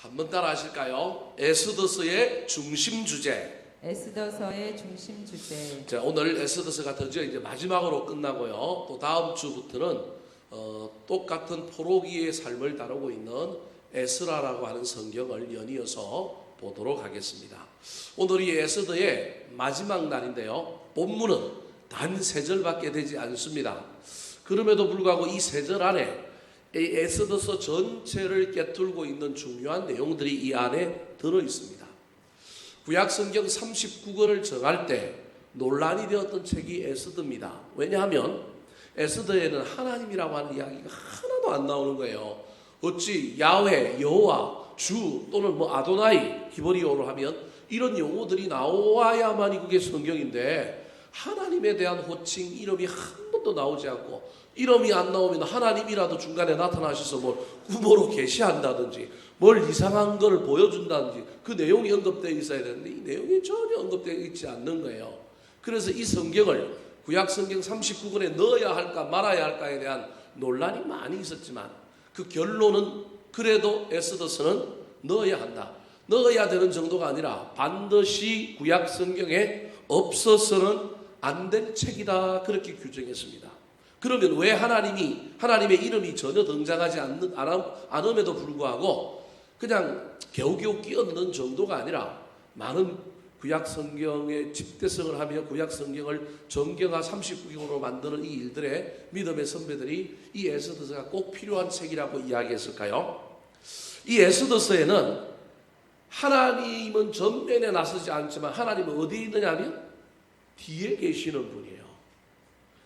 한번 따라 하실까요? 에스더서의 중심 주제. 에스더서의 중심 주제. 자, 오늘 에스더서가 드디어 이제 마지막으로 끝나고요. 또 다음 주부터는 똑같은 포로기의 삶을 다루고 있는 에스라라고 하는 성경을 연이어서 보도록 하겠습니다. 오늘이 에스더의 마지막 날인데요. 본문은 단 3절밖에 되지 않습니다. 그럼에도 불구하고 이 3절 안에 이 에스더서 전체를 꿰뚫고 있는 중요한 내용들이 이 안에 들어 있습니다. 구약성경 39권을 정할 때 논란이 되었던 책이 에스더입니다. 왜냐하면 에스더에는 하나님이라고 하는 이야기가 하나도 안 나오는 거예요. 어찌 야훼, 여호와, 주 또는 아도나이, 히브리어로 하면 이런 용어들이 나와야만이 그게 성경인데 하나님에 대한 호칭 이름이 한 번도 나오지 않고, 이름이 안 나오면 하나님이라도 중간에 나타나셔서 구모로 계시한다든지 뭘 이상한 걸 보여준다든지 그 내용이 언급되어 있어야 되는데 이 내용이 전혀 언급되어 있지 않는 거예요. 그래서 이 성경을 구약성경 39권에 넣어야 할까 말아야 할까에 대한 논란이 많이 있었지만 그 결론은 그래도 에스더서는 넣어야 한다. 넣어야 되는 정도가 아니라 반드시 구약성경에 없어서는 안 될 책이다, 그렇게 규정했습니다. 그러면 왜 하나님의 이름이 전혀 등장하지 않음에도 불구하고 그냥 겨우겨우 끼얹는 정도가 아니라 많은 구약성경의 집대성을 하며 구약성경을 정경화 39경으로 만드는 이 일들의 믿음의 선배들이 이 에스더서가 꼭 필요한 책이라고 이야기했을까요? 이 에스더서에는 하나님은 전면에 나서지 않지만 하나님은 어디에 있느냐면 뒤에 계시는 분이에요.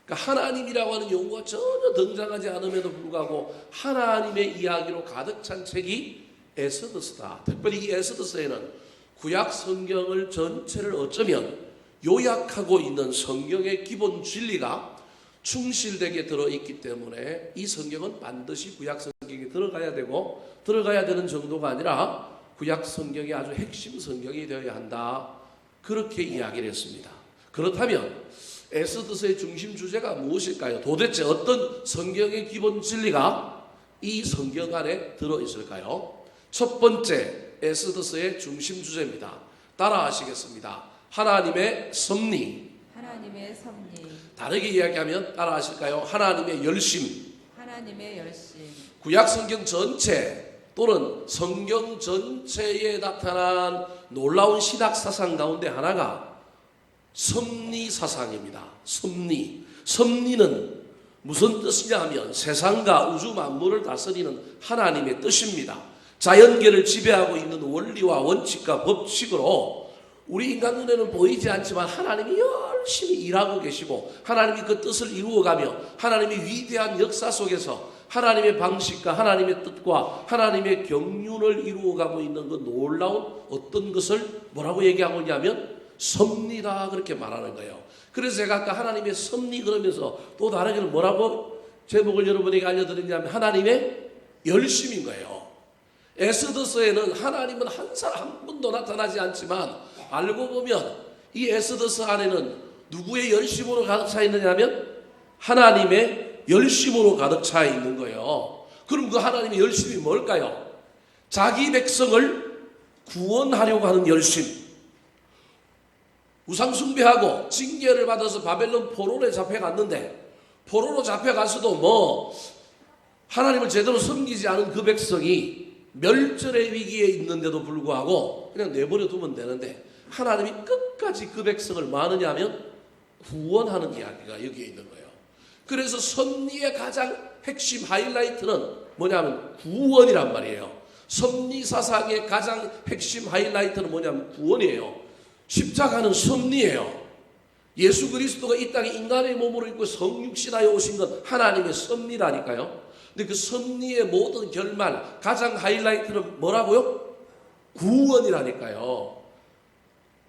그러니까 하나님이라고 하는 용어가 전혀 등장하지 않음에도 불구하고 하나님의 이야기로 가득 찬 책이 에스더서다. 특별히 이 에스더서에는 구약 성경을 전체를 어쩌면 요약하고 있는 성경의 기본 진리가 충실되게 들어있기 때문에 이 성경은 반드시 구약 성경에 들어가야 되고, 들어가야 되는 정도가 아니라 구약 성경의 아주 핵심 성경이 되어야 한다, 그렇게 이야기를 했습니다. 그렇다면 에스더서의 중심 주제가 무엇일까요? 도대체 어떤 성경의 기본 진리가 이 성경 안에 들어있을까요? 첫 번째 에스더서의 중심 주제입니다. 따라 하시겠습니다. 하나님의 섭리. 하나님의 섭리. 다르게 이야기하면 따라 하실까요? 하나님의 열심. 하나님의 열심. 구약 성경 전체 또는 성경 전체에 나타난 놀라운 신학 사상 가운데 하나가 섭리 사상입니다. 섭리는 무슨 뜻이냐 하면 세상과 우주 만물을 다스리는 하나님의 뜻입니다. 자연계를 지배하고 있는 원리와 원칙과 법칙으로 우리 인간 눈에는 보이지 않지만 하나님이 열심히 일하고 계시고 하나님이 그 뜻을 이루어가며 하나님의 위대한 역사 속에서 하나님의 방식과 하나님의 뜻과 하나님의 경륜을 이루어가고 있는 그 놀라운 어떤 것을 뭐라고 얘기하고 있냐면 섭리다, 그렇게 말하는 거예요. 그래서 제가 아까 하나님의 섭리 그러면서 또 다르게는 뭐라고 제목을 여러분에게 알려드리냐면 하나님의 열심인 거예요. 에스더서에는 하나님은 한 번도 나타나지 않지만 알고 보면 이 에스더서 안에는 누구의 열심으로 가득 차 있느냐면 하나님의 열심으로 가득 차 있는 거예요. 그럼 그 하나님의 열심이 뭘까요? 자기 백성을 구원하려고 하는 열심. 우상 숭배하고 징계를 받아서 바벨론 포로에 잡혀갔는데 포로로 잡혀가서도 하나님을 제대로 섬기지 않은 그 백성이 멸절의 위기에 있는데도 불구하고 그냥 내버려 두면 되는데 하나님이 끝까지 그 백성을 뭐 하느냐 하면 구원하는 이야기가 여기에 있는 거예요. 그래서 섭리의 가장 핵심 하이라이트는 뭐냐면 구원이란 말이에요. 섭리 사상의 가장 핵심 하이라이트는 뭐냐면 구원이에요. 십자가는 섭리예요. 예수 그리스도가 이 땅에 인간의 몸으로 입고 성육신하여 오신 건 하나님의 섭리라니까요. 근데 그 섭리의 모든 결말, 가장 하이라이트는 뭐라고요? 구원이라니까요.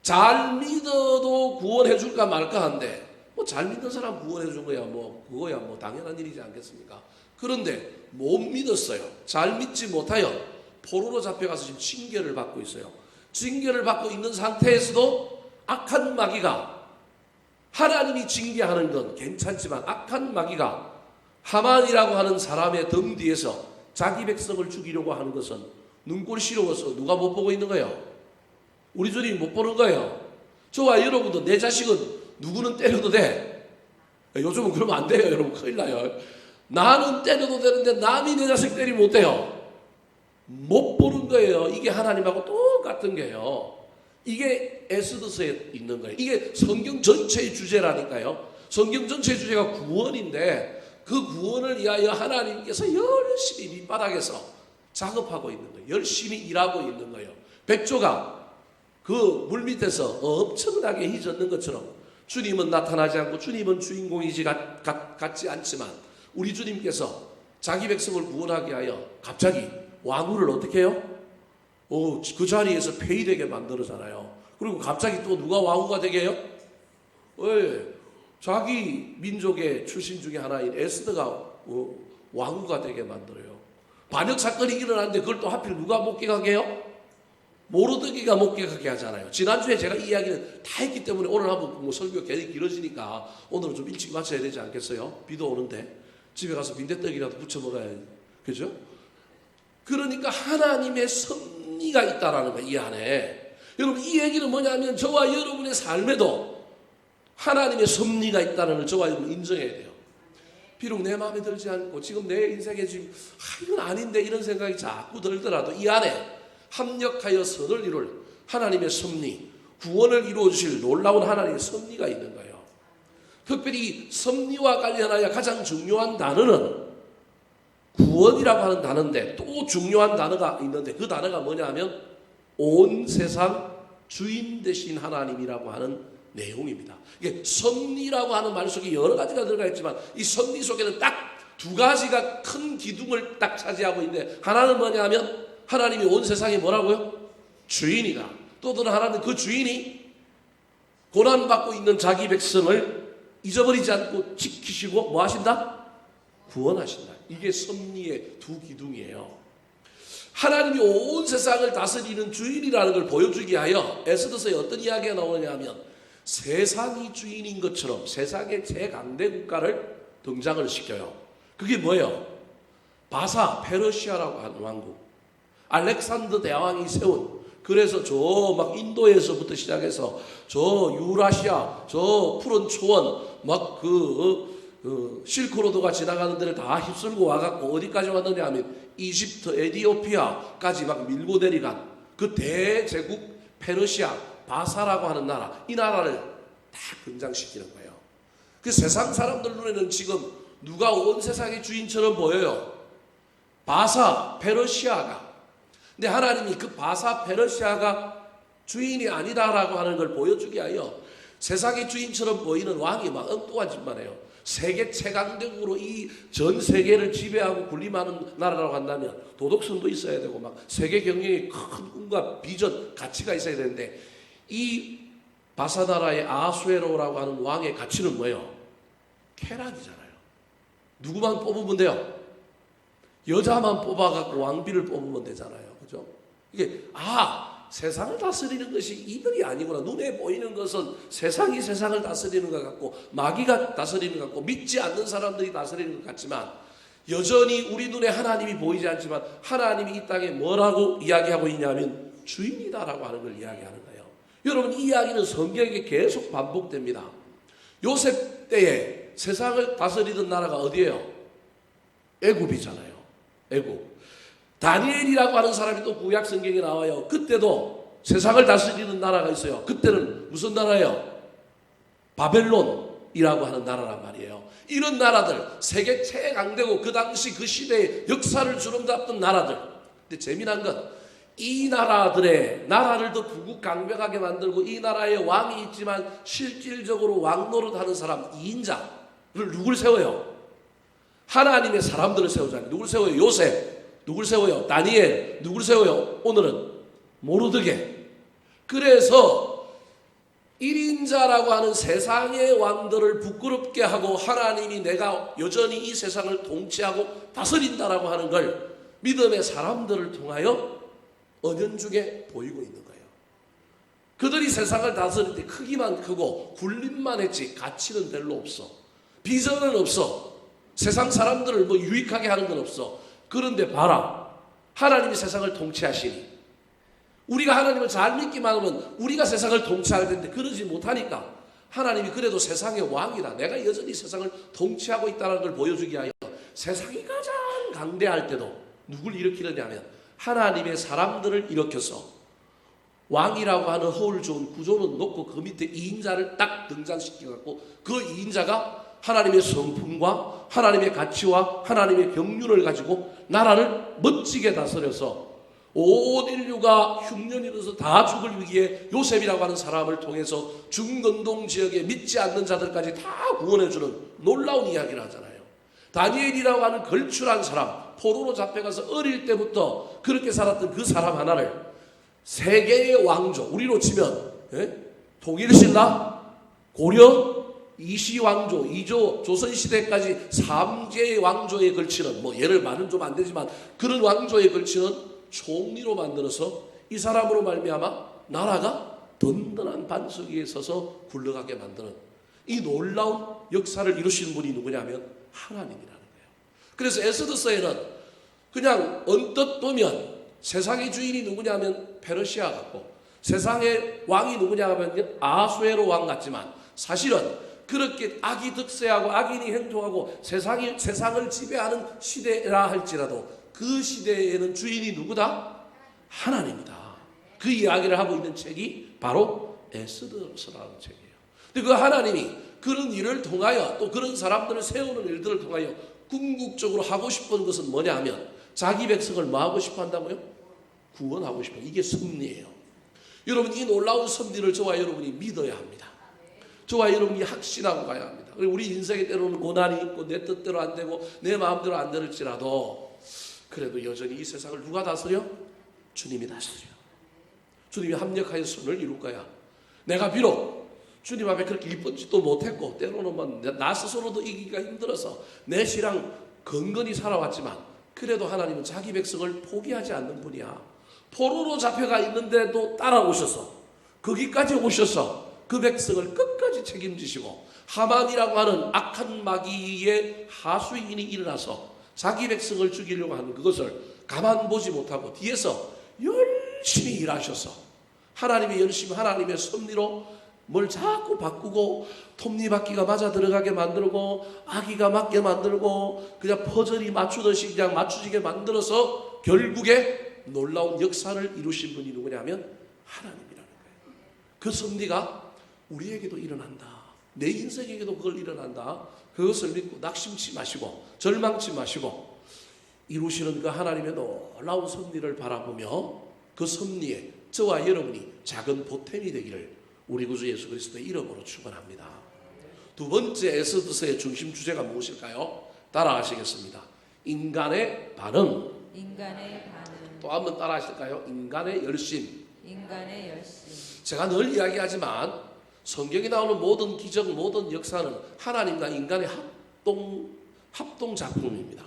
잘 믿어도 구원해 줄까 말까 한데 잘 믿는 사람 구원해 준 거야 그거야 당연한 일이지 않겠습니까? 그런데 못 믿었어요. 잘 믿지 못하여 포로로 잡혀가서 지금 징계를 받고 있어요. 징계를 받고 있는 상태에서도 악한 마귀가, 하나님이 징계하는 건 괜찮지만 악한 마귀가 하만이라고 하는 사람의 등 뒤에서 자기 백성을 죽이려고 하는 것은 눈꼴 시려워서 누가 못 보고 있는 거예요? 우리 주님이 못 보는 거예요. 저와 여러분도 내 자식은 누구는 때려도 돼. 요즘은 그러면 안 돼요. 여러분 큰일 나요. 나는 때려도 되는데 남이 내 자식 때리면 못 돼요. 못 보는 거예요. 이게 하나님하고 똑같은 거예요. 이게 에스더서에 있는 거예요. 이게 성경 전체의 주제라니까요. 성경 전체의 주제가 구원인데 그 구원을 위하여 하나님께서 열심히 밑바닥에서 작업하고 있는 거예요. 열심히 일하고 있는 거예요. 백조가 그 물밑에서 엄청나게 희젓는 것처럼 주님은 나타나지 않고 주님은 주인공이지 같지 않지만 우리 주님께서 자기 백성을 구원하기 위하여 갑자기 왕후를 어떻게 해요? 그 자리에서 폐위되게 만들었잖아요. 그리고 갑자기 또 누가 왕후가 되게 해요? 자기 민족의 출신 중에 하나인 에스더가 왕후가 되게 만들어요. 반역 사건이 일어났는데 그걸 또 하필 누가 목격하게 해요? 모르드기가 목격하게 하잖아요. 지난주에 제가 이 이야기는 다 했기 때문에 오늘 한번 뭐 설교가 괜히 길어지니까 오늘은 좀 일찍 마쳐야 되지 않겠어요? 비도 오는데 집에 가서 빈대떡이라도 부쳐 먹어야지. 그죠? 그러니까 하나님의 섭리가 있다라는 거예요. 이 안에. 여러분 이 얘기는 뭐냐면 저와 여러분의 삶에도 하나님의 섭리가 있다는 걸 저와 여러분 인정해야 돼요. 비록 내 마음에 들지 않고 지금 내 인생에 지금 이건 아닌데 이런 생각이 자꾸 들더라도 이 안에 합력하여 선을 이룰 하나님의 섭리, 구원을 이루어 주실 놀라운 하나님의 섭리가 있는 거예요. 특별히 섭리와 관련하여 가장 중요한 단어는 구원이라고 하는 단어인데 또 중요한 단어가 있는데 그 단어가 뭐냐면 온 세상 주인 되신 하나님이라고 하는 내용입니다. 이게 섭리라고 하는 말 속에 여러 가지가 들어가 있지만 이 섭리 속에는 딱 두 가지가 큰 기둥을 딱 차지하고 있는데 하나는 뭐냐면 하나님이 온 세상에 뭐라고요? 주인이다. 또 다른 하나는 그 주인이 고난받고 있는 자기 백성을 잊어버리지 않고 지키시고 뭐 하신다? 구원하신다. 이게 섭리의 두 기둥이에요. 하나님이 온 세상을 다스리는 주인이라는 걸 보여주기 위하여 에스더서에 어떤 이야기가 나오냐면 세상이 주인인 것처럼 세상의 최강대 국가를 등장을 시켜요. 그게 뭐예요? 바사 페르시아라고 하는 왕국. 알렉산더 대왕이 세운 그래서 저 막 인도에서부터 시작해서 저 유라시아 저 푸른 초원 막 실크로드가 지나가는 데를 다 휩쓸고 와갖고 어디까지 왔느냐 하면 이집트 에티오피아까지 막 밀고 내려간 그 대제국 페르시아 바사라고 하는 나라 이 나라를 다 등장시키는 거예요. 그 세상 사람들 눈에는 지금 누가 온 세상의 주인처럼 보여요. 바사 페르시아가. 근데 하나님이 그 바사 페르시아가 주인이 아니다라고 하는 걸 보여주기 위하여 세상의 주인처럼 보이는 왕이 막 엉뚱한 짓만 해요. 세계 최강대국으로 이 전 세계를 지배하고 군림하는 나라라고 한다면 도덕성도 있어야 되고 막 세계 경영에 큰 꿈과 비전, 가치가 있어야 되는데 이 바사 나라의 아수에로라고 하는 왕의 가치는 뭐예요? 쾌락이잖아요. 누구만 뽑으면 돼요? 여자만 뽑아갖고 왕비를 뽑으면 되잖아요. 그죠? 이게, 세상을 다스리는 것이 이들이 아니구나. 눈에 보이는 것은 세상이 세상을 다스리는 것 같고, 마귀가 다스리는 것 같고, 믿지 않는 사람들이 다스리는 것 같지만, 여전히 우리 눈에 하나님이 보이지 않지만, 하나님이 이 땅에 뭐라고 이야기하고 있냐면, 주인이다라고 하는 걸 이야기하는 거예요. 여러분, 이 이야기는 성경에 계속 반복됩니다. 요셉 때에 세상을 다스리던 나라가 어디예요? 애굽이잖아요. 애굽. 다니엘이라고 하는 사람이 또 구약 성경에 나와요. 그때도 세상을 다스리는 나라가 있어요. 그때는 무슨 나라예요? 바벨론이라고 하는 나라란 말이에요. 이런 나라들, 세계 최강대국 그 당시 그 시대의 역사를 주름잡던 나라들. 근데 재미난 건 이 나라들의 나라를 더 부국강병하게 만들고 이 나라에 왕이 있지만 실질적으로 왕 노릇하는 사람 2인자를 누굴 세워요? 하나님의 사람들을 세우잖아요. 누굴 세워요? 요셉. 누굴 세워요? 다니엘. 누굴 세워요? 오늘은 모르드게. 그래서 1인자라고 하는 세상의 왕들을 부끄럽게 하고 하나님이 내가 여전히 이 세상을 통치하고 다스린다라고 하는 걸 믿음의 사람들을 통하여 은연중에 보이고 있는 거예요. 그들이 세상을 다스릴 때 크기만 크고 굴림만 했지 가치는 별로 없어. 비전은 없어. 세상 사람들을 뭐 유익하게 하는 건 없어. 그런데 봐라. 하나님이 세상을 통치하시니 우리가 하나님을 잘 믿기만 하면 우리가 세상을 통치할 텐데 그러지 못하니까 하나님이 그래도 세상의 왕이다. 내가 여전히 세상을 통치하고 있다는 걸 보여주기 위하여 세상이 가장 강대할 때도 누굴 일으키느냐면 하나님의 사람들을 일으켜서 왕이라고 하는 허울 좋은 구조는 놓고 그 밑에 2인자를 딱 등장시켜갖고 그 2인자가 하나님의 성품과 하나님의 가치와 하나님의 경륜을 가지고 나라를 멋지게 다스려서 온 인류가 흉년이 들어서 다 죽을 위기에 요셉이라고 하는 사람을 통해서 중건동 지역에 믿지 않는 자들까지 다 구원해주는 놀라운 이야기를 하잖아요. 다니엘이라고 하는 걸출한 사람, 포로로 잡혀가서 어릴 때부터 그렇게 살았던 그 사람 하나를 세계의 왕조, 우리로 치면 통일신라, 고려, 이시왕조, 이조, 조선시대까지 3개의 왕조에 걸치는 예를 말은 좀 안 되지만 그런 왕조에 걸치는 총리로 만들어서 이 사람으로 말미암아 나라가 든든한 반석 위에 서서 굴러가게 만드는 이 놀라운 역사를 이루신 분이 누구냐면 하나님이라는 거예요. 그래서 에스더서에는 그냥 언뜻 보면 세상의 주인이 누구냐면 페르시아 같고 세상의 왕이 누구냐 하면 아수에로 왕 같지만 사실은 그렇게 악이 득세하고 악인이 행동하고 세상을 지배하는 시대라 할지라도 그 시대에는 주인이 누구다? 하나님이다. 그 이야기를 하고 있는 책이 바로 에스더서라는 책이에요. 근데 그 하나님이 그런 일을 통하여 또 그런 사람들을 세우는 일들을 통하여 궁극적으로 하고 싶은 것은 뭐냐 하면 자기 백성을 뭐 하고 싶어 한다고요? 구원하고 싶어요. 이게 섭리예요. 여러분 이 놀라운 섭리를 저와 여러분이 믿어야 합니다. 저와 여러분이 확신하고 가야 합니다. 우리 인생에 때로는 고난이 있고 내 뜻대로 안 되고 내 마음대로 안 될지라도 그래도 여전히 이 세상을 누가 다스려? 주님이 다스려. 주님이 합력하여 선을 이룰 거야. 내가 비록 주님 앞에 그렇게 이쁜 짓도 못했고 때로는 나 스스로도 이기기가 힘들어서 내 신앙 건건히 살아왔지만 그래도 하나님은 자기 백성을 포기하지 않는 분이야. 포로로 잡혀가 있는데도 따라오셔서 거기까지 오셔서 그 백성을 끝까지 책임지시고 하만이라고 하는 악한 마귀의 하수인이 일어나서 자기 백성을 죽이려고 하는 그것을 가만 보지 못하고 뒤에서 열심히 일하셔서 하나님의 열심, 하나님의 섭리로 뭘 자꾸 바꾸고 톱니바퀴가 맞아 들어가게 만들고 아기가 맞게 만들고 그냥 퍼즐이 맞추듯이 그냥 맞추지게 만들어서 결국에 놀라운 역사를 이루신 분이 누구냐면 하나님이라는 거예요. 그 섭리가 우리에게도 일어난다. 내 인생에게도 그걸 일어난다. 그것을 믿고 낙심치 마시고 절망치 마시고 이루시는 그 하나님의 놀라운 섭리를 바라보며 그 섭리에 저와 여러분이 작은 보탬이 되기를 우리 구주 예수 그리스도의 이름으로 축원합니다. 두 번째 에스더서의 중심 주제가 무엇일까요? 따라하시겠습니다. 인간의 반응. 인간의 반응. 또 한번 따라하실까요? 인간의 열심. 인간의 열심. 제가 늘 이야기하지만 성경에 나오는 모든 기적, 모든 역사는 하나님과 인간의 합동 작품입니다.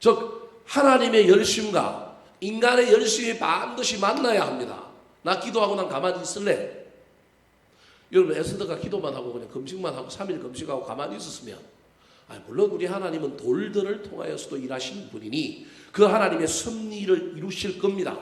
즉 하나님의 열심과 인간의 열심이 반드시 만나야 합니다. 나 기도하고 난 가만히 있을래? 여러분 에스더가 기도만 하고 그냥 금식만 하고 3일 금식하고 가만히 있었으면 물론 우리 하나님은 돌들을 통하여서도 일하시는 분이니 그 하나님의 섭리를 이루실 겁니다.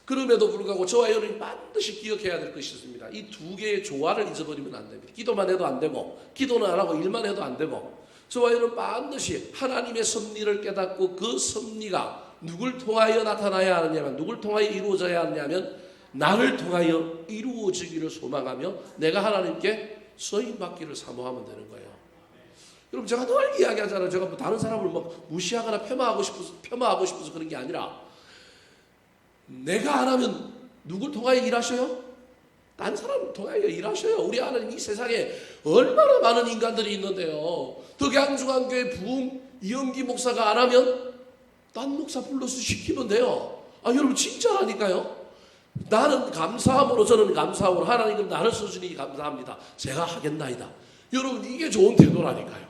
그럼에도 불구하고 저와 여러분이 반드시 기억해야 될 것이 있습니다. 이 두 개의 조화를 잊어버리면 안 됩니다. 기도만 해도 안 되고 기도는 안 하고 일만 해도 안 되고 저와 여러분 반드시 하나님의 섭리를 깨닫고 그 섭리가 누굴 통하여 나타나야 하느냐면 누굴 통하여 이루어져야 하느냐면 나를 통하여 이루어지기를 소망하며 내가 하나님께 쓰임받기를 사모하면 되는 거예요. 여러분 제가 늘 이야기하잖아요. 제가 다른 사람을 막 무시하거나 폄하하고 싶어서 그런 게 아니라 내가 안 하면 누굴 통하여 일하셔요? 딴 사람을 통하여 일하셔요. 우리 하나님 이 세상에 얼마나 많은 인간들이 있는데요. 덕양중앙교회 부흥 이영기 목사가 안 하면 딴 목사 불러서 시키면 돼요. 여러분 진짜라니까요. 나는 감사함으로 저는 감사함으로 하나님은 나를 써주니 감사합니다. 제가 하겠나이다. 여러분 이게 좋은 태도라니까요.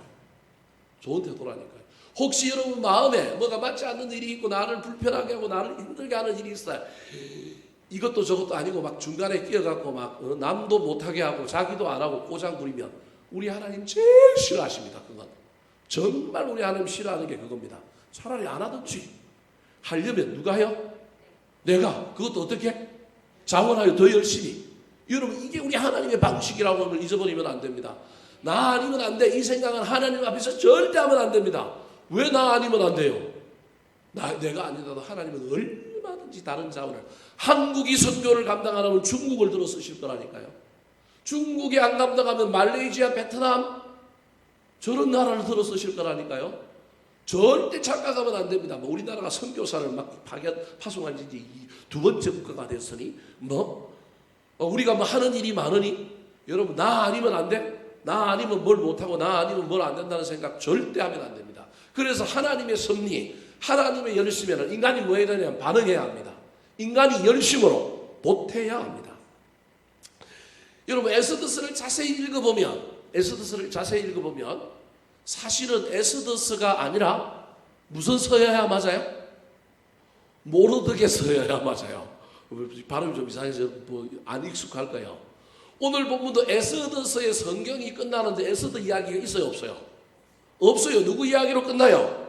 좋은 태도라니까요. 혹시 여러분 마음에 뭐가 맞지 않는 일이 있고 나를 불편하게 하고 나를 힘들게 하는 일이 있어요. 이것도 저것도 아니고 막 중간에 끼어갖고 막 남도 못하게 하고 자기도 안 하고 꼬장 부리면 우리 하나님 제일 싫어하십니다. 그건 정말 우리 하나님 싫어하는 게 그겁니다. 차라리 안 하든지 하려면 누가 해요? 내가. 그것도 어떻게? 자원하여 더 열심히. 여러분 이게 우리 하나님의 방식이라고 하는 걸 잊어버리면 안 됩니다. 나 아니면 안 돼. 이 생각은 하나님 앞에서 절대 하면 안 됩니다. 왜 나 아니면 안 돼요? 내가 아니더라도 하나님은 얼마든지 다른 자원을, 한국이 선교를 감당하려면 중국을 들어 쓰실 거라니까요. 중국이 안 감당하면 말레이시아, 베트남 저런 나라를 들어 쓰실 거라니까요. 절대 착각하면 안 됩니다. 뭐 우리나라가 선교사를 막 파송한 지 이제 2번째 국가가 됐으니 우리가 뭐 하는 일이 많으니 여러분 나 아니면 안 돼? 나 아니면 뭘 못하고 나 아니면 뭘 안 된다는 생각 절대 하면 안 됩니다. 그래서 하나님의 섭리, 하나님의 열심에는 인간이 뭐 해야 되냐면 반응해야 합니다. 인간이 열심으로 보태야 합니다. 여러분 에스더스를 자세히 읽어보면 사실은 에스더스가 아니라 무슨 서여야 맞아요? 모르드게 서여야 맞아요. 발음이 좀 이상해서 안 익숙할 거예요. 오늘 본문도 에스더스의 성경이 끝나는데 에스더 이야기가 있어요, 없어요? 없어요. 누구 이야기로 끝나요?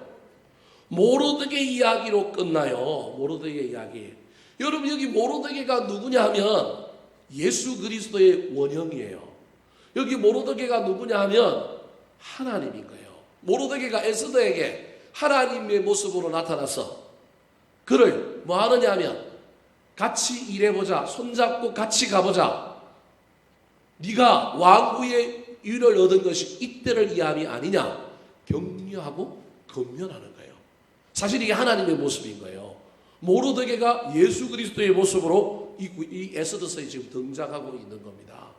모르드게 이야기로 끝나요. 모르드게 이야기. 여러분 여기 모르드게가 누구냐 하면 예수 그리스도의 원형이에요. 여기 모르드게가 누구냐 하면 하나님인 거예요. 모르드게가 에스더에게 하나님의 모습으로 나타나서 그를 뭐 하느냐 하면 같이 일해보자. 손잡고 같이 가보자. 네가 왕후의 위를 얻은 것이 이때를 이함이 아니냐. 격려하고 건면하는 거예요. 사실 이게 하나님의 모습인 거예요. 모르드게가 예수 그리스도의 모습으로 이 에스더서에 지금 등장하고 있는 겁니다.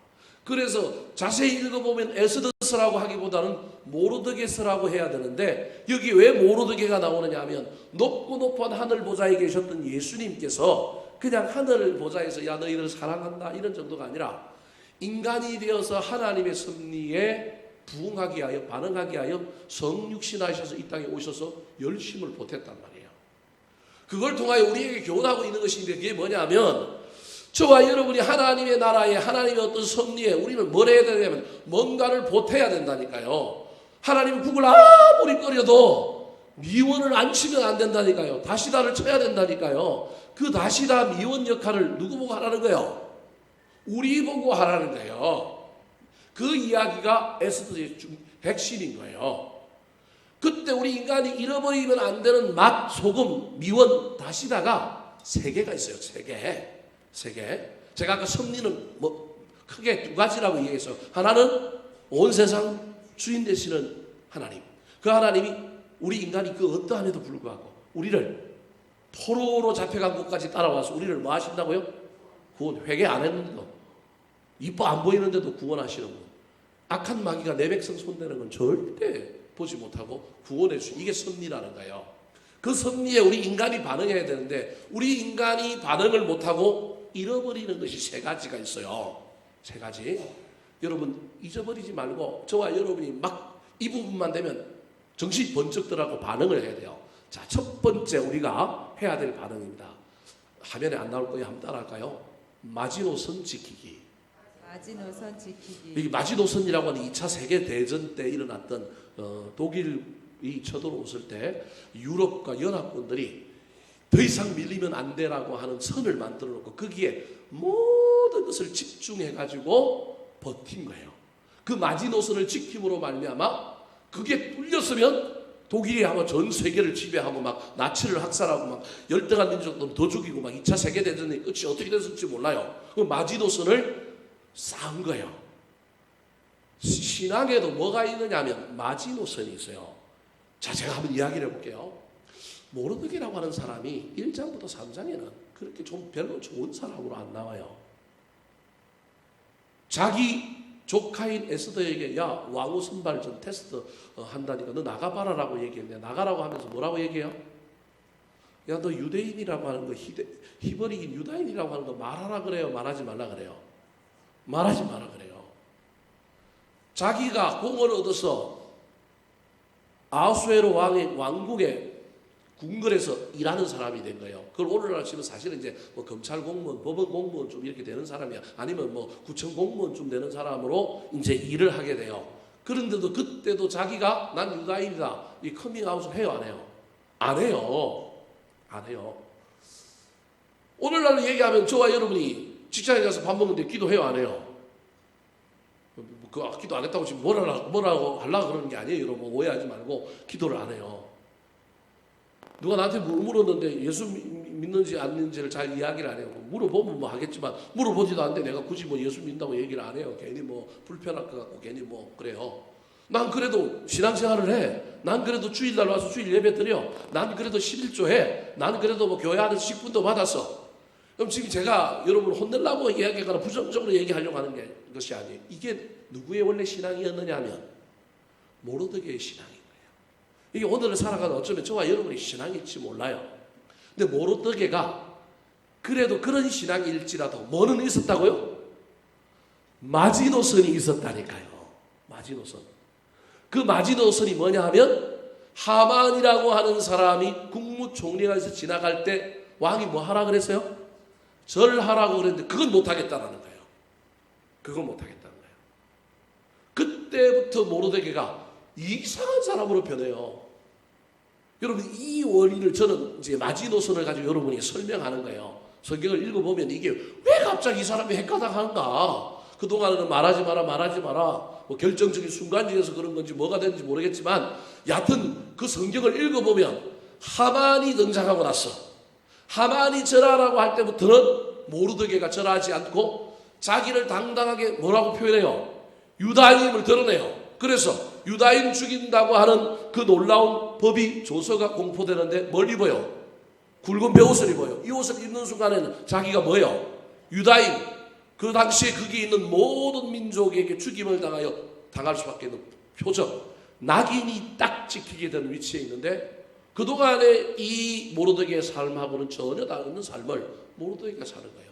그래서 자세히 읽어보면 에스더서라고 하기보다는 모르드게서라고 해야 되는데 여기 왜 모르드게가 나오느냐 하면 높고 높은 하늘 보좌에 계셨던 예수님께서 그냥 하늘 보좌에서 야 너희들 사랑한다 이런 정도가 아니라 인간이 되어서 하나님의 섭리에 부응하기 위하여 반응하기 위하여 성육신하셔서 이 땅에 오셔서 열심을 보탰단 말이에요. 그걸 통하여 우리에게 교훈하고 있는 것인데 그게 뭐냐면 저와 여러분이 하나님의 나라에 하나님의 어떤 섭리에 우리는 뭘 해야 되냐면 뭔가를 보태야 된다니까요. 하나님은 국을 아무리 끓여도 미원을 안 치면 안 된다니까요. 다시다를 쳐야 된다니까요. 그 다시다 미원 역할을 누구 보고 하라는 거예요? 우리 보고 하라는 거예요. 그 이야기가 에스더의 핵심인 거예요. 그때 우리 인간이 잃어버리면 안 되는 맛, 소금, 미원, 다시다가 3개가 있어요. 3개. 제가 아까 섭리는 뭐 크게 2가지라고 얘기했어요. 하나는 온 세상 주인 되시는 하나님. 그 하나님이 우리 인간이 그 어떠함에도 불구하고 우리를 포로로 잡혀간 곳까지 따라와서 우리를 뭐 하신다고요? 구원. 회개 안 했는데도 이뻐 안 보이는데도 구원하시는 분. 악한 마귀가 내 백성 손대는 건 절대 보지 못하고 구원해 주시. 이게 섭리라는 거예요. 그 섭리에 우리 인간이 반응해야 되는데 우리 인간이 반응을 못하고 잃어버리는 것이 3가지가 있어요. 3가지. 여러분 잊어버리지 말고 저와 여러분이 막 이 부분만 되면 정신 번쩍 들어가고 반응을 해야 돼요. 자, 첫 번째 우리가 해야 될 반응입니다. 화면에 안 나올 거예요. 한번 따라할까요? 마지노선 지키기. 마지노선 지키기. 이 마지노선이라고 하는 2차 세계대전 때 일어났던 독일이 쳐들어왔을 때 유럽과 연합군들이 더 이상 밀리면 안 되라고 하는 선을 만들어 놓고 거기에 모든 것을 집중해 가지고 버틴 거예요. 그 마지노선을 지킴으로 말미암아 그게 뚫렸으면 독일이 아마 전 세계를 지배하고 막 나치를 학살하고 막 열등한 민족도 더 죽이고 막 2차 세계대전의 끝이 어떻게 됐을지 몰라요. 그 마지노선을 쌓은 거예요. 신앙에도 뭐가 있느냐 하면 마지노선이 있어요. 자, 제가 한번 이야기를 해볼게요. 모르드게라고 하는 사람이 1장부터 3장에는 그렇게 좀 별로 좋은 사람으로 안 나와요. 자기 조카인 에스더에게 야 왕후 선발 좀 테스트 한다니까 너 나가봐라라고 얘기했는데 나가라고 하면서 뭐라고 얘기해요? 야 너 유대인이라고 하는 거 히브리인 유다인이라고 하는 거 말하라 그래요? 말하지 말라 그래요? 말하지 마라 그래요. 자기가 공을 얻어서 아수에로 왕의 왕국의 궁궐에서 일하는 사람이 된 거예요. 그걸 오늘날 치면 사실은 이제 뭐 검찰 공무원, 법원 공무원 좀 이렇게 되는 사람이야. 아니면 뭐 구청 공무원 좀 되는 사람으로 이제 일을 하게 돼요. 그런데도 그때도 자기가 난 유다인이다. 이 커밍아웃을 해요, 안 해요? 안 해요. 안 해요. 오늘날 얘기하면 저와 여러분이 직장에 가서 밥 먹는데 기도해요, 안 해요? 기도 안 했다고 지금 뭐라고 하려고 그러는 게 아니에요. 여러분 오해하지 말고 기도를 안 해요. 누가 나한테 물었는데 예수 믿는지 안 믿는지를 잘 이야기를 안 해요. 물어보면 뭐 하겠지만 물어보지도 않는데 내가 굳이 뭐 예수 믿는다고 얘기를 안 해요. 괜히 뭐 불편할 것 같고 괜히 뭐 그래요. 난 그래도 신앙생활을 해. 난 그래도 주일날 와서 주일 예배 드려. 난 그래도 11조 해. 난 그래도 뭐 교회 안에서 식분도 받았어. 그럼 지금 제가 여러분 혼내려고 이야기하거나 부정적으로 얘기하려고 하는 것이 아니에요. 이게 누구의 원래 신앙이었느냐 하면 모르드게의 신앙인 거예요. 이게 오늘을 살아가는 어쩌면 저와 여러분이 신앙일지 몰라요. 근데 모르드게가 그래도 그런 신앙일지라도 뭐는 있었다고요? 마지노선이 있었다니까요. 마지노선. 그 마지노선이 뭐냐 하면 하만이라고 하는 사람이 국무총리가 지나갈 때 왕이 뭐 하라 그랬어요? 절하라고 그랬는데 그건 못하겠다라는 거예요. 그건 못하겠다는 거예요. 그때부터 모르드게가 이상한 사람으로 변해요. 여러분 이 원리를 저는 이제 마지노선을 가지고 여러분에게 설명하는 거예요. 성경을 읽어보면 이게 왜 갑자기 이 사람이 헷가닥한가? 그동안은 말하지 마라. 뭐 결정적인 순간이어서 그런 건지 뭐가 되는지 모르겠지만 여하튼 그 성경을 읽어보면 하만이 등장하고 나서 하만이 절하라고 할 때부터는 모르드게가 절하지 않고 자기를 당당하게 뭐라고 표현해요? 유다인임을 드러내요. 그래서 유다인 죽인다고 하는 그 놀라운 법이 조서가 공포되는데 뭘 입어요? 굵은 베옷을 입어요. 이 옷을 입는 순간에는 자기가 뭐예요? 유다인. 그 당시에 거기 있는 모든 민족에게 죽임을 당할 수밖에 없는 표적. 낙인이 딱 찍히게 되는 위치에 있는데 그동안에 이 모르드게의 삶하고는 전혀 다른 삶을 모르드게가 사는 거예요.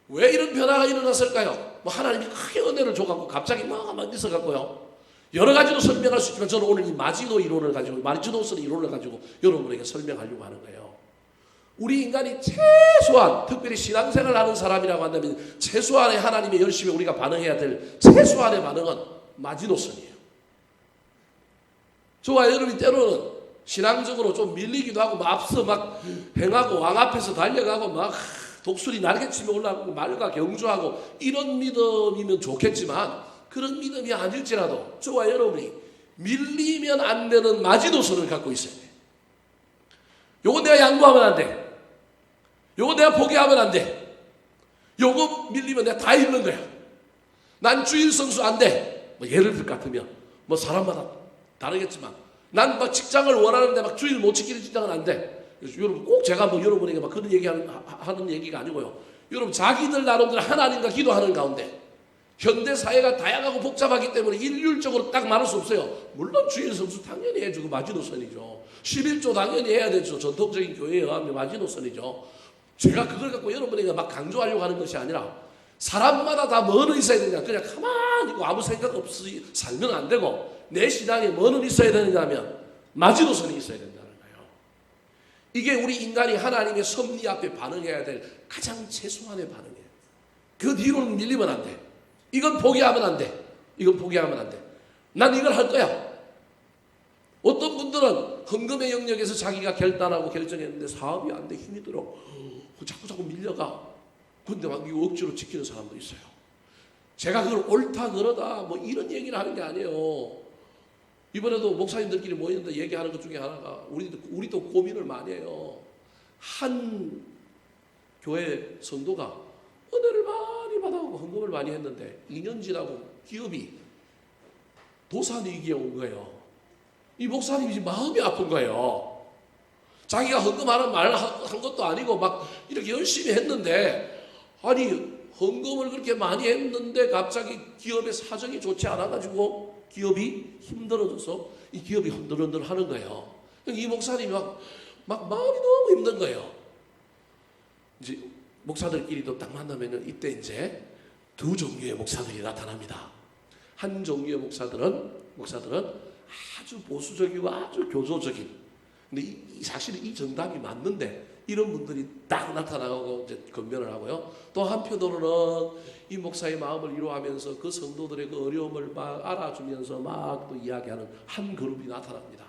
왜 이런 변화가 일어났을까요? 뭐 하나님이 크게 은혜를 줘갖고 갑자기 막 있어갖고요. 여러 가지로 설명할 수 있지만 저는 오늘 이 마지노 이론을 가지고 마지노선 이론을 가지고 여러분에게 설명하려고 하는 거예요. 우리 인간이 최소한 특별히 신앙생활을 하는 사람이라고 한다면 최소한의 하나님의 열심에 우리가 반응해야 될 최소한의 반응은 마지노선이에요. 저와 여러분이 때로는 신앙적으로 좀 밀리기도 하고 앞서 막 행하고 왕 앞에서 달려가고 막 독수리 날개치며 올라가고 말과 경주하고 이런 믿음이면 좋겠지만 그런 믿음이 아닐지라도 저와 여러분이 밀리면 안 되는 마지노선을 갖고 있어야 돼. 요거 내가 양보하면 안 돼. 요거 내가 포기하면 안 돼. 요거 밀리면 내가 다 잃는 거야. 난 주일 성수 안 돼. 뭐 예를 들 것 같으면 뭐 사람마다 다르겠지만 난 막 직장을 원하는데 막 주일 못 지키는 직장은 안 돼. 그래서 여러분 꼭 제가 뭐 여러분에게 막 그런 하는 얘기가 아니고요. 여러분 자기들 나름대로 하나님과 기도하는 가운데 현대 사회가 다양하고 복잡하기 때문에 일률적으로 딱 말할 수 없어요. 물론 주일 성수 당연히 해주고 마지노선이죠. 11조 당연히 해야 되죠. 전통적인 교회에 의하면 마지노선이죠. 제가 그걸 갖고 여러분에게 막 강조하려고 하는 것이 아니라 사람마다 다 뭐는 있어야 되냐. 그냥 가만히 있고 아무 생각 없이 살면 안 되고 내 신앙에 뭐는 있어야 되느냐 하면 마지노선이 있어야 된다는 거예요. 이게 우리 인간이 하나님의 섭리 앞에 반응해야 될 가장 최소한의 반응이에요. 그 뒤로는 밀리면 안 돼. 이건 포기하면 안 돼. 이건 포기하면 안 돼. 난 이걸 할 거야. 어떤 분들은 헌금의 영역에서 자기가 결단하고 결정했는데 사업이 안 돼. 힘이 들어. 자꾸 밀려가. 근데 막 이거 억지로 지키는 사람도 있어요. 제가 그걸 옳다 그러다 뭐 이런 얘기를 하는 게 아니에요. 이번에도 목사님들끼리 모였는데 얘기하는 것 중에 하나가 우리도 고민을 많이 해요. 한 교회 성도가 은혜를 많이 받아오고 헌금을 많이 했는데 2년 지나고 기업이 도산위기에 온 거예요. 이 목사님이 마음이 아픈 거예요. 자기가 헌금하는 말 한 것도 아니고 막 이렇게 열심히 했는데 아니 헌금을 그렇게 많이 했는데 갑자기 기업의 사정이 좋지 않아가지고 기업이 힘들어져서 이 기업이 흔들흔들 하는 거예요. 이 목사님이 막 마음이 너무 힘든 거예요. 이제 목사들끼리도 딱 만나면 이때 이제 두 종류의 목사들이 나타납니다. 한 종류의 목사들은 아주 보수적이고 아주 교조적인. 근데 사실은 이 정답이 맞는데 이런 분들이 딱 나타나고 이제 건면을 하고요. 또 한편으로는 이 목사의 마음을 위로하면서 그 성도들의 그 어려움을 막 알아주면서 막 또 이야기하는 한 그룹이 나타납니다.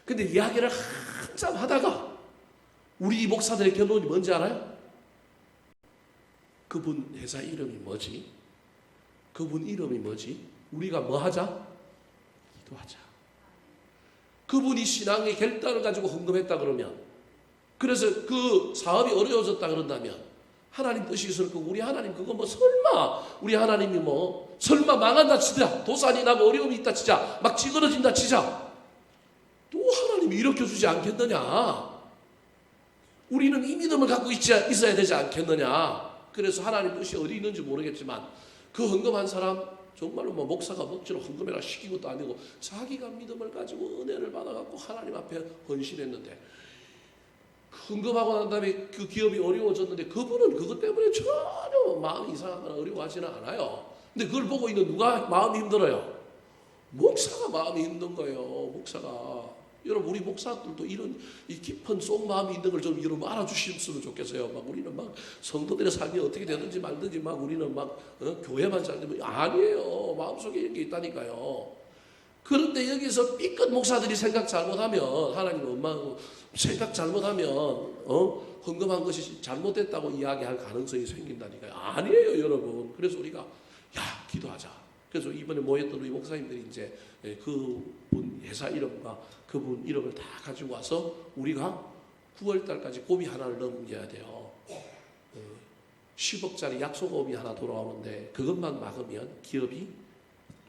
근데 이야기를 한참 하다가 우리 목사들의 결론이 뭔지 알아요? 그분 회사 이름이 뭐지? 그분 이름이 뭐지? 우리가 뭐 하자? 기도하자. 그분이 신앙의 결단을 가지고 헌금했다 그러면, 그래서 그 사업이 어려워졌다 그런다면 하나님 뜻이 있을 거고, 우리 하나님 그거 뭐 설마 우리 하나님이 뭐 설마 망한다 치자, 도산이 나고 어려움이 있다 치자, 막 찌그러진다 치자, 또 하나님이 일으켜주지 않겠느냐? 우리는 이 믿음을 갖고 있어야 되지 않겠느냐? 그래서 하나님 뜻이 어디 있는지 모르겠지만 그 헌금한 사람 정말로 뭐 목사가 억지로 헌금해라 시킨 것도 아니고 자기가 믿음을 가지고 은혜를 받아갖고 하나님 앞에 헌신했는데, 헌금하고 난 다음에 그 기업이 어려워졌는데 그분은 그것 때문에 전혀 마음이 이상하거나 어려워하지는 않아요. 근데 그걸 보고 있는 누가 마음이 힘들어요? 목사가 마음이 힘든 거예요. 목사가. 여러분, 우리 목사들도 이런 이 깊은 속 마음이 있는 걸 좀 여러분 알아주셨으면 좋겠어요. 막 우리는 막 성도들의 삶이 어떻게 되든지 말든지 막 우리는 막 교회만 잘 되면 아니에요. 마음속에 이런 게 있다니까요. 그런데 여기서 삐끗 목사들이 생각 잘못하면 하나님 엄마하고 생각 잘못하면 헌금한 것이 잘못됐다고 이야기할 가능성이 생긴다니까요. 아니에요, 여러분. 그래서 우리가 기도하자. 그래서 이번에 모였던 우리 목사님들이 이제 그분 회사 이름과 그분 이름을 다 가지고 와서 우리가 9월 달까지 고비 하나를 넘겨야 돼요. 10억짜리 약속업이 하나 돌아오는데 그것만 막으면 기업이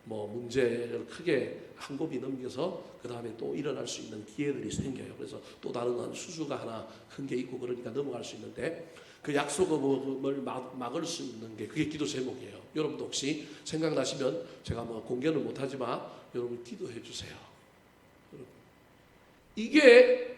뭐 문제를 크게 한 고비 넘겨서 그 다음에 또 일어날 수 있는 기회들이 생겨요. 그래서 또 다른 수주가 하나 큰 게 있고 그러니까 넘어갈 수 있는데, 그 약속업을 막을 수 있는 게 그게 기도 제목이에요. 여러분도 혹시 생각나시면 제가 뭐 공개는 못하지만 여러분 기도해 주세요. 이게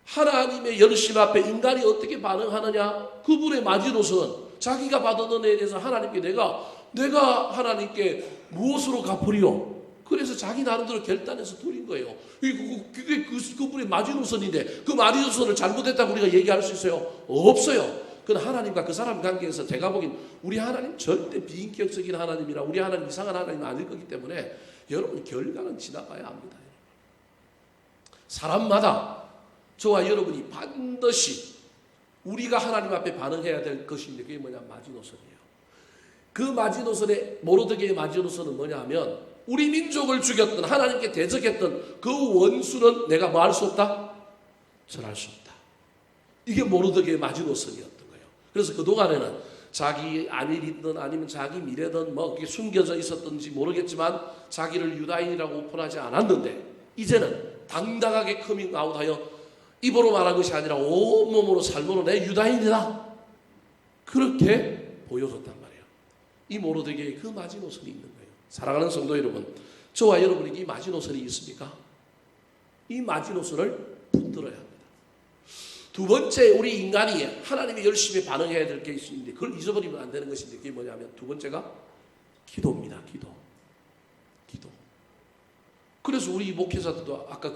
하나님의 열심 앞에 인간이 어떻게 반응하느냐? 그분의 마지노선, 자기가 받은 은혜에 대해서 하나님께 내가 하나님께 무엇으로 갚으리요? 그래서 자기 나름대로 결단해서 드린 거예요. 그게 그분의 마지노선인데 그 마지노선을 잘못했다고 우리가 얘기할 수 있어요? 없어요. 그건 하나님과 그 사람 관계에서 제가 보기엔 우리 하나님 절대 비인격적인 하나님이라 우리 하나님 이상한 하나님 아닐 거기 때문에 여러분 결과는 지나가야 합니다. 사람마다 저와 여러분이 반드시 우리가 하나님 앞에 반응해야 될 것인데 그게 뭐냐? 마지노선이에요. 그 마지노선의 모르드게의 마지노선은 뭐냐 하면 우리 민족을 죽였던 하나님께 대적했던 그 원수는 내가 뭐 할 수 없다? 절할 수 없다. 이게 모르드게의 마지노선이었던 거예요. 그래서 그동안에는 자기 안일이든 아니면 자기 미래든 뭐 그게 숨겨져 있었던지 모르겠지만 자기를 유다인이라고 오픈하지 않았는데 이제는 당당하게 커밍아웃하여 입으로 말한 것이 아니라 온몸으로 삶으로 내 유다인이다. 그렇게 보여줬단 말이에요. 이 모르드게의 그 마지노선이 있는 거예요. 사랑하는 성도 여러분, 저와 여러분에게 이 마지노선이 있습니까? 이 마지노선을 붙들어야 합니다. 두 번째, 우리 인간이 하나님의 열심히 반응해야 될 게 있는데 그걸 잊어버리면 안 되는 것인데 그게 뭐냐면 두 번째가 기도입니다. 기도. 그래서 우리 목회자들도 아까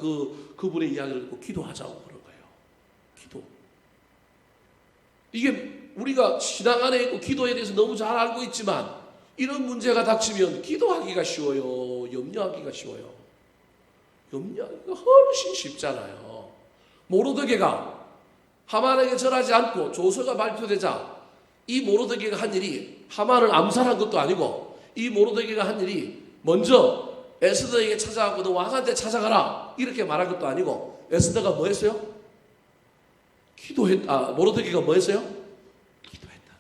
그분의 이야기를 듣고 기도하자고 그런 거예요. 기도. 이게 우리가 신앙 안에 있고 기도에 대해서 너무 잘 알고 있지만 이런 문제가 닥치면 기도하기가 쉬워요? 염려하기가 쉬워요? 염려하기가 훨씬 쉽잖아요. 모르드게가 하만에게 절하지 않고 조서가 발표되자 이 모르드게가 한 일이 하만을 암살한 것도 아니고 이 모르드게가 한 일이 먼저 에스더에게 찾아가고 너 왕한테 찾아가라 이렇게 말한 것도 아니고 에스더가 뭐 했어요? 모르드게가 뭐 했어요? 기도했다.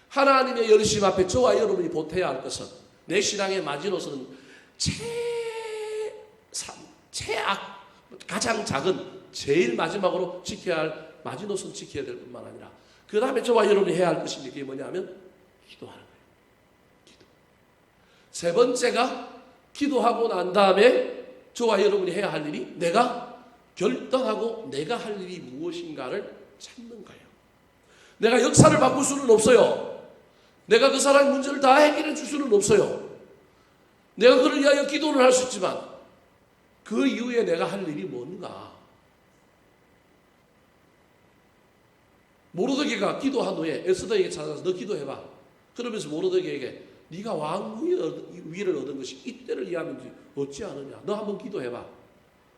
하나님의 열심 앞에 저와 여러분이 보태야 할 것은 내 신앙의 마지노선은 최악 가장 작은 제일 마지막으로 지켜야 할 마지노선 지켜야 될 뿐만 아니라 그 다음에 저와 여러분이 해야 할 것인데 그게 뭐냐면 기도하는 거예요. 기도. 세 번째가 기도하고 난 다음에 저와 여러분이 해야 할 일이 내가 결단하고 내가 할 일이 무엇인가를 찾는 거예요. 내가 역사를 바꿀 수는 없어요. 내가 그 사람의 문제를 다 해결해 줄 수는 없어요. 내가 그를 위하여 기도를 할 수 있지만 그 이후에 내가 할 일이 뭔가. 모르드게가 기도한 후에 에스더에게 찾아가서 너 기도해봐. 그러면서 모르드게에게 네가 왕위를 얻은 것이 이때를 이해하면 어찌 않느냐. 너 한번 기도해봐.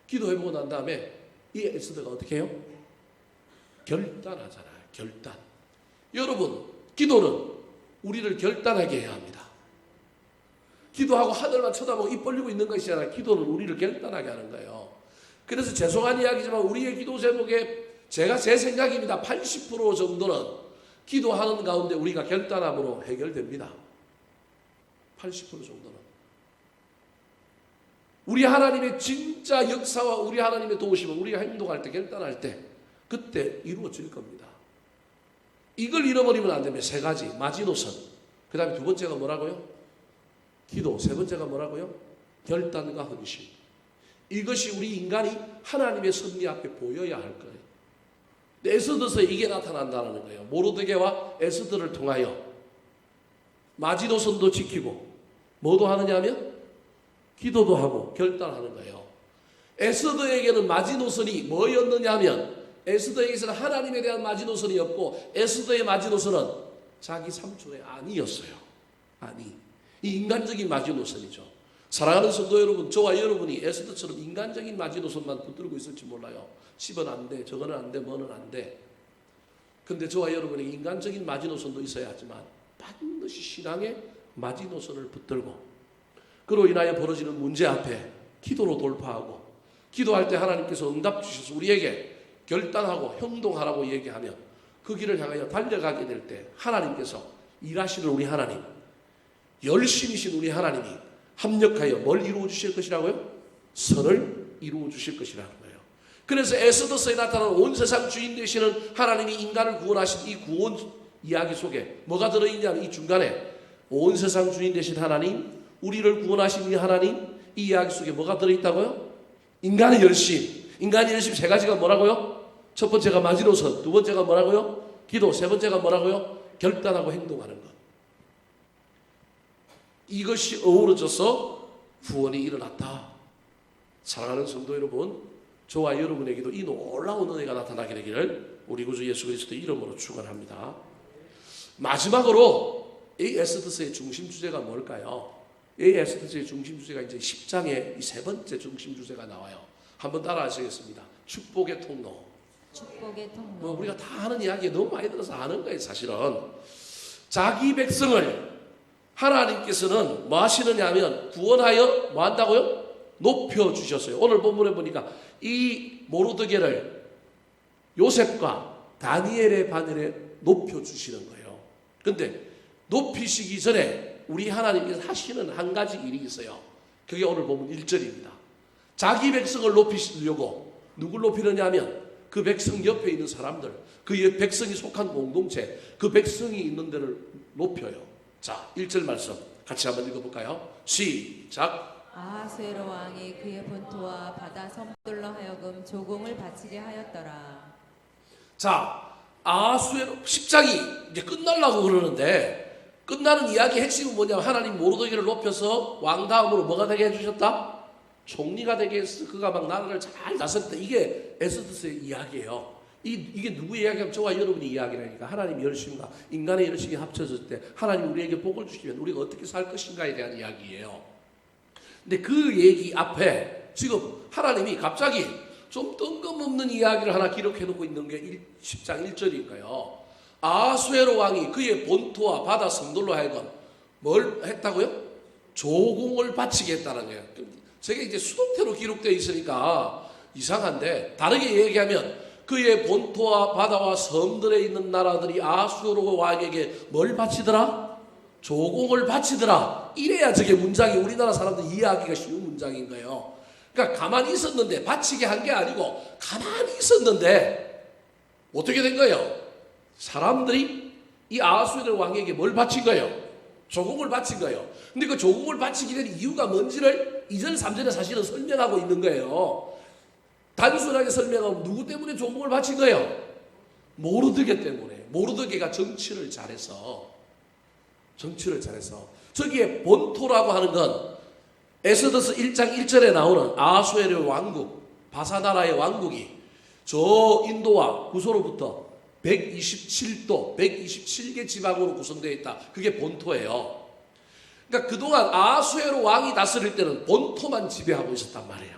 기도해보고 난 다음에 이 에스더가 어떻게 해요? 결단하잖아요. 결단. 여러분, 기도는 우리를 결단하게 해야 합니다. 기도하고 하늘만 쳐다보고 입 벌리고 있는 것이 아니라 기도는 우리를 결단하게 하는 거예요. 그래서 죄송한 이야기지만 우리의 기도 제목에 제가 제 생각입니다. 80% 정도는 기도하는 가운데 우리가 결단함으로 해결됩니다. 80% 정도는. 우리 하나님의 진짜 역사와 우리 하나님의 도우심은 우리가 행동할 때, 결단할 때 그때 이루어질 겁니다. 이걸 잃어버리면 안 되면 세 가지. 마지노선. 그 다음에 두 번째가 뭐라고요? 기도. 세 번째가 뭐라고요? 결단과 헌신. 이것이 우리 인간이 하나님의 섭리 앞에 보여야 할 거예요. 에스더서에 이게 나타난다는 거예요. 모르드게와 에스더를 통하여 마지노선도 지키고 뭐도 하느냐면 기도도 하고 결단하는 거예요. 에스더에게는 마지노선이 뭐였느냐 하면 에스더에게서는 하나님에 대한 마지노선이 없고 에스더의 마지노선은 자기 삼촌의 아니었어요. 아니. 이 인간적인 마지노선이죠. 사랑하는 성도 여러분, 저와 여러분이 에스더처럼 인간적인 마지노선만 붙들고 있을지 몰라요. 10은 안 돼, 저거는 안 돼, 뭐는 안 돼. 근데 저와 여러분이 인간적인 마지노선도 있어야 하지만 반드시 신앙의 마지노선을 붙들고 그로 인하여 벌어지는 문제 앞에 기도로 돌파하고 기도할 때 하나님께서 응답 주셔서 우리에게 결단하고 행동하라고 얘기하며 그 길을 향하여 달려가게 될 때 하나님께서 일하시는 우리 하나님, 열심이신 우리 하나님이 합력하여 뭘 이루어 주실 것이라고요? 선을 이루어 주실 것이라는 거예요. 그래서 에스더서에 나타나는 온 세상 주인 되시는 하나님이 인간을 구원하신 이 구원 이야기 속에 뭐가 들어있냐면 이 중간에 온 세상 주인 되신 하나님, 우리를 구원하신 이 하나님, 이 이야기 속에 뭐가 들어있다고요? 인간의 열심. 인간의 열심 세 가지가 뭐라고요? 첫 번째가 마지노선, 두 번째가 뭐라고요? 기도, 세 번째가 뭐라고요? 결단하고 행동하는 것. 이것이 어우러져서 구원이 일어났다. 사랑하는 성도 여러분, 저와 여러분에게도 이 놀라운 은혜가 나타나게 되기를 우리 구주 예수 그리스도의 이름으로 축원합니다. 마지막으로 이 에스더서의 중심 주제가 뭘까요? 이 에스더서의 중심 주제가 이제 10장의 이 세 번째 중심 주제가 나와요. 한번 따라 하시겠습니다. 축복의 통로. 축복의 통로. 우리가 다 하는 이야기 너무 많이 들어서 아는 거예요, 사실은. 자기 백성을 하나님께서는 뭐 하시느냐 하면 구원하여 뭐 한다고요? 높여주셨어요. 오늘 본문에 보니까 이 모르드게를 요셉과 다니엘의 바늘에 높여주시는 거예요. 근데 높이시기 전에 우리 하나님께서 하시는 한 가지 일이 있어요. 그게 오늘 본문 1절입니다. 자기 백성을 높이시려고 누굴 높이느냐 하면 그 백성 옆에 있는 사람들, 그 백성이 속한 공동체, 그 백성이 있는 데를 높여요. 자, 1절 말씀 같이 한번 읽어볼까요? 시작. 아하수에로 왕이 그의 본토와 바다 섬들로 하여금 조공을 바치게 하였더라. 자, 아하수에로 10장이 이제 끝나려고 그러는데 끝나는 이야기 핵심은 뭐냐면 하나님 모르드게를 높여서 왕 다음으로 뭐가 되게 해주셨다? 총리가 되게 해서 그가 막 나라를 잘 다스렸다. 이게 에스더서의 이야기예요. 이게 누구 이야기하면 저와 여러분이 이야기라니까. 하나님 열심과 인간의 열심이 합쳐졌을 때 하나님 우리에게 복을 주시면 우리가 어떻게 살 것인가에 대한 이야기예요. 근데 그 얘기 앞에 지금 하나님이 갑자기 좀 뜬금없는 이야기를 하나 기록해 놓고 있는 게 10장 1절인가요? 아하수에로 왕이 그의 본토와 바다 성들로 하여금 뭘 했다고요? 조공을 바치게 했다는 거예요. 저게 이제 수동태로 기록되어 있으니까 이상한데 다르게 얘기하면 그의 본토와 바다와 섬들에 있는 나라들이 아하수에로 왕에게 뭘 바치더라? 조공을 바치더라. 이래야 저게 문장이 우리나라 사람들 이해하기가 쉬운 문장인 거예요. 그러니까 가만히 있었는데 바치게 한 게 아니고 가만히 있었는데 어떻게 된 거예요? 사람들이 이 아하수에로 왕에게 뭘 바친 거예요? 조공을 바친 거예요. 근데 그 조공을 바치게 된 이유가 뭔지를 2절 3절에 사실은 설명하고 있는 거예요. 단순하게 설명하면 누구 때문에 조공을 바친 거예요? 모르드게 때문에. 모르드게가 정치를 잘해서 저기에 본토라고 하는 건 에스더서 1장 1절에 나오는 아하수에르 왕국, 바사나라의 왕국이 저 인도와 구소로부터 127도, 127개 지방으로 구성되어 있다. 그게 본토예요. 그러니까 그동안 아하수에로 왕이 다스릴 때는 본토만 지배하고 있었단 말이에요.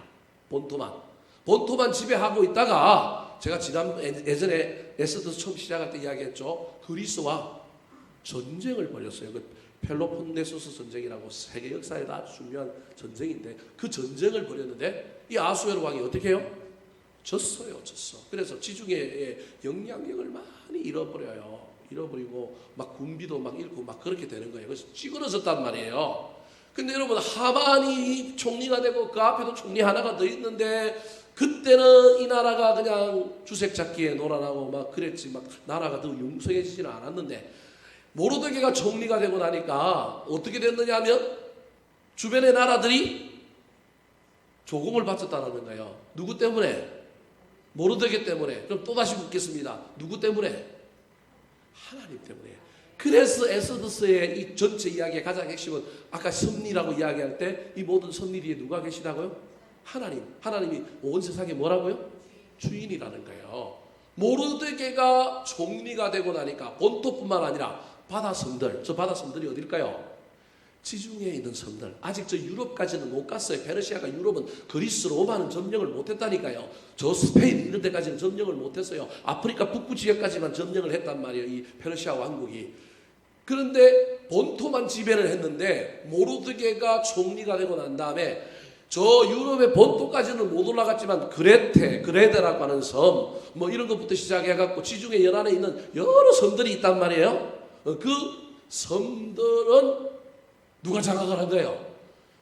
본토만 지배하고 있다가 제가 예전에 에스더서 처음 시작할 때 이야기했죠. 그리스와 전쟁을 벌였어요. 그 펠로폰네소스 전쟁이라고 세계 역사에 아주 중요한 전쟁인데 그 전쟁을 벌였는데 이 아수에로 왕이 어떻게 해요? 졌어요. 그래서 지중해의 영향력을 많이 잃어버리고 막 군비도 막 잃고 막 그렇게 되는 거예요. 그래서 찌그러졌단 말이에요. 근데 여러분 하만이 총리가 되고 그 앞에도 총리 하나가 더 있는데 그때는 이 나라가 그냥 주색 잡기에 놀아나고 막 그랬지 막 나라가 더 융성해지지는 않았는데 모르드게가 총리가 되고 나니까 어떻게 됐느냐 하면 주변의 나라들이 조공을 바쳤다는 거예요. 누구 때문에? 모르드게 때문에. 그럼 또다시 묻겠습니다. 누구 때문에? 하나님 때문에. 그래서 에스더서의 이 전체 이야기의 가장 핵심은 아까 섭리라고 이야기할 때 이 모든 섭리 뒤에 누가 계시다고요? 하나님. 하나님이 온 세상에 뭐라고요? 주인이라는 거예요. 모르드게가 총리가 되고 나니까 본토뿐만 아니라 바다섬들, 저 바다섬들이 어딜까요? 지중해에 있는 섬들. 아직 저 유럽까지는 못 갔어요. 페르시아가 유럽은 그리스 로마는 점령을 못했다니까요. 저 스페인 이런 데까지는 점령을 못했어요. 아프리카 북부 지역까지만 점령을 했단 말이에요. 이 페르시아 왕국이. 그런데 본토만 지배를 했는데 모르드게가 총리가 되고 난 다음에 저 유럽의 본토까지는 못 올라갔지만 그레데라고 하는 섬 뭐 이런 것부터 시작해갖고 지중해 연안에 있는 여러 섬들이 있단 말이에요. 그 섬들은 누가 장악을 한 거예요?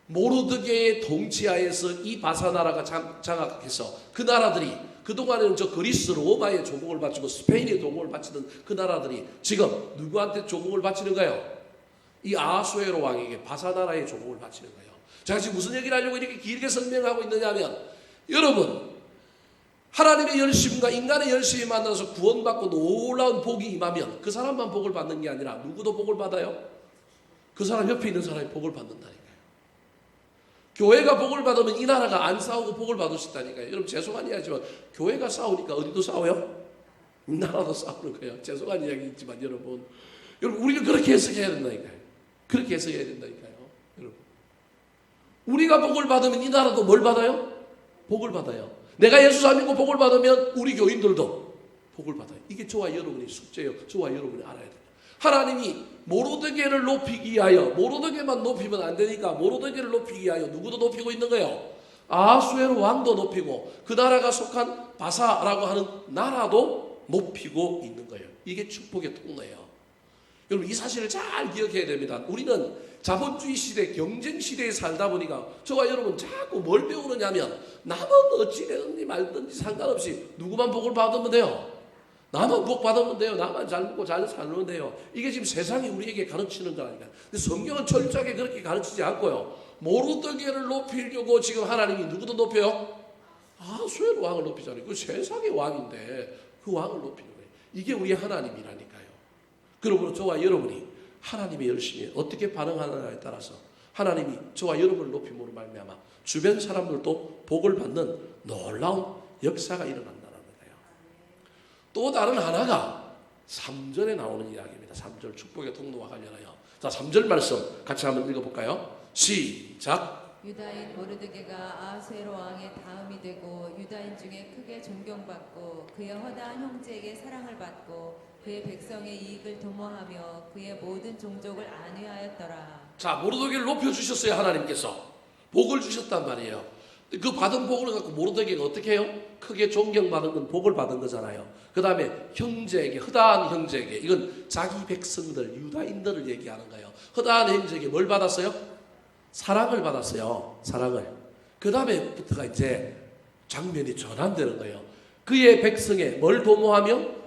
모르드게의 통치하에서 이 바사나라가 장악해서 그 나라들이 그동안에는 저 그리스 로마의 조공을 바치고 스페인의 조공을 바치던 그 나라들이 지금 누구한테 조공을 바치는 거예요? 이 아수에로 왕에게 바사나라의 조공을 바치는 거예요. 제가 지금 무슨 얘기를 하려고 이렇게 길게 설명하고 있느냐 하면 여러분 하나님의 열심과 인간의 열심이 만나서 구원받고 놀라운 복이 임하면 그 사람만 복을 받는 게 아니라 누구도 복을 받아요? 그 사람 옆에 있는 사람이 복을 받는다니까요. 교회가 복을 받으면 이 나라가 안 싸우고 복을 받을 수 있다니까요. 여러분 죄송한 이야기지만 교회가 싸우니까 어디도 싸워요? 이 나라도 싸우는 거예요. 죄송한 이야기지만 여러분 우리가 그렇게 해석해야 된다니까요. 그렇게 해석해야 된다니까요. 여러분 우리가 복을 받으면 이 나라도 뭘 받아요? 복을 받아요. 내가 예수 안 믿고 복을 받으면 우리 교인들도 복을 받아요. 이게 저와 여러분의 숙제예요. 저와 여러분이 알아야 돼요. 하나님이 모르드게를 높이기 위하여 모르드게만 높이면 안 되니까 모르드게를 높이기 위하여 누구도 높이고 있는 거예요. 아수에로 왕도 높이고 그 나라가 속한 바사라고 하는 나라도 높이고 있는 거예요. 이게 축복의 통로예요. 여러분 이 사실을 잘 기억해야 됩니다. 우리는 자본주의 시대, 경쟁 시대에 살다 보니까 저와 여러분 자꾸 뭘 배우느냐면 남은 어찌 되든지 말든지 상관없이 누구만 복을 받으면 돼요. 나만 복 받으면 돼요. 나만 잘 먹고 잘 살면 돼요. 이게 지금 세상이 우리에게 가르치는 거라니까. 근데 성경은 철저하게 그렇게 가르치지 않고요. 모르드게를 높이려고 지금 하나님이 누구도 높여요? 아수에로 왕을 높이잖아요. 그 세상의 왕인데 그 왕을 높이는 거예요. 이게 우리 하나님이라니까요. 그러므로 저와 여러분이 하나님의 열심에 어떻게 반응하느냐에 따라서 하나님이 저와 여러분을 높임으로 말미암아 주변 사람들도 복을 받는 놀라운 역사가 일어난다는 거예요. 또 다른 하나가 3절에 나오는 이야기입니다. 3절 축복의 통로와 관련하여. 자, 3절 말씀 같이 한번 읽어볼까요? 시작. 유다인 모르드게가 아수에로 왕의 다음이 되고 유다인 중에 크게 존경받고 그의 허다한 형제에게 사랑을 받고 그의 백성의 이익을 도모하며 그의 모든 종족을 안위하였더라. 자, 모르드게를 높여주셨어요. 하나님께서 복을 주셨단 말이에요. 그 받은 복을 갖고 모르드게가 어떻게 해요? 크게 존경받은 건 복을 받은 거잖아요. 그 다음에 형제에게, 허다한 형제에게, 이건 자기 백성들 유다인들을 얘기하는 거예요. 허다한 형제에게 뭘 받았어요? 사랑을 받았어요. 사랑을. 그 다음에부터가 이제 장면이 전환되는 거예요. 그의 백성에 뭘 도모하며?